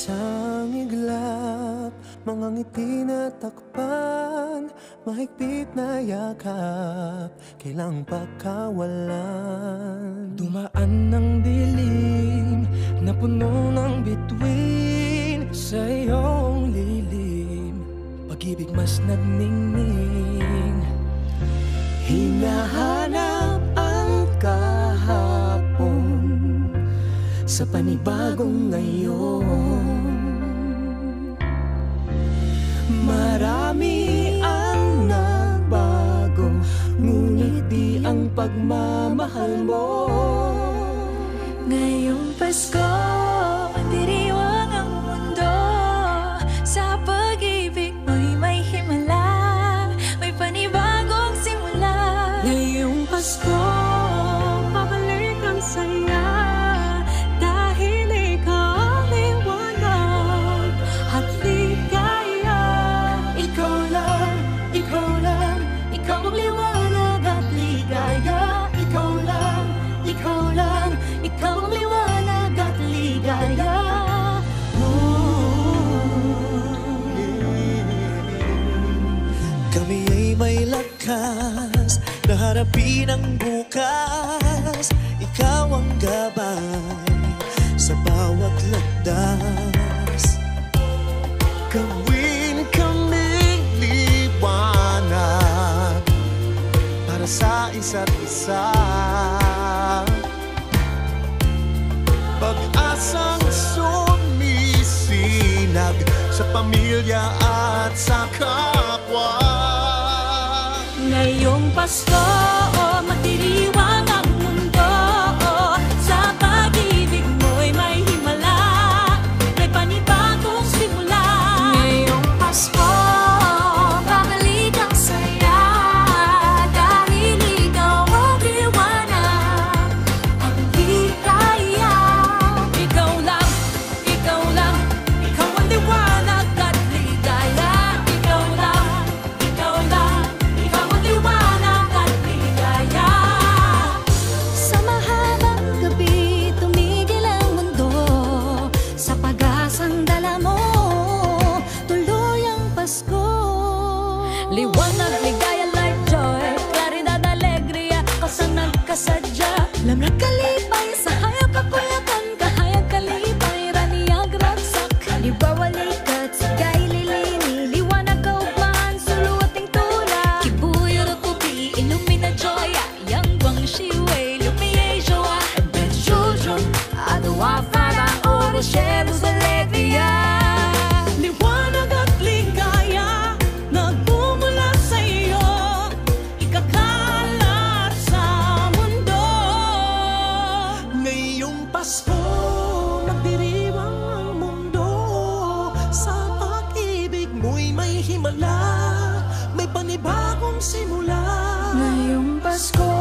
Isang iglap, mga ngiti na takpan, mahigpit na yakap, kailang pakawalan. Dumaan ng dilim na puno ng bituin, sa iyong lilim pag-ibig mas nagningning. Hinahanap ang kahapon sa panibagong ngayon. Marami ang nagbago, ngunit di ang pagmamahal mo. Ngayong Pasko, diriwang ang mundo. Sa pag-ibig mo'y may himala, may panibagong simula. Ngayong Pasko, pabalik ang saya, dahil ikaw ang liwanag at ligaya. Ikaw lang, ikaw lang, ikaw ang liwanag at ligaya. Ikaw lang, ikaw lang, ikaw ang liwanag at ligaya. Kami ay may lakas na harapin ang bukas. Ikaw ang gabay sa bawat landas. Gawin kaming liwanag para sa isa't isa. Pag-asang sumisinag sa pamilya at sa kapwa. Ngayong Pasko, magdiriwang ang mundo. Sa pag-ibig mo'y may himala, may panibagong simula. Ngayong Pasko, babalik ang saya, dahil ikaw ang liwanag at ligaya. Ikaw lang, ikaw lang, ikaw ang liwanag at ligaya. Ikaw lang, ikaw lang, ikaw ang liwanag at ligaya. Sa mahabang gabi, tumigil ang mundo. Sa pag-asang dala mo, tuloy ang Pasko. Liwanag, ligaya, light, joy, klaridad, alegria, kasang nagkasadya. Lamang kalipay, sa hayag kakulakan, kahayag kalipay, raniyag ragsak. Libawalikat, sigay lilini, liwanag kaugman, suluating tula. Kibuyo rukupi, illumina joya, yang guang shiwei, lumiye joa. Ben children, adawa fara, oro shelos alegria. Liwanag at ligaya, nagmumula sa iyo, ikakalat sa mundo. Ngayong Pasko, magdiriwang ang mundo. Sa pag-ibig mo'y may himala, may panibagong simula. Ngayong Pasko,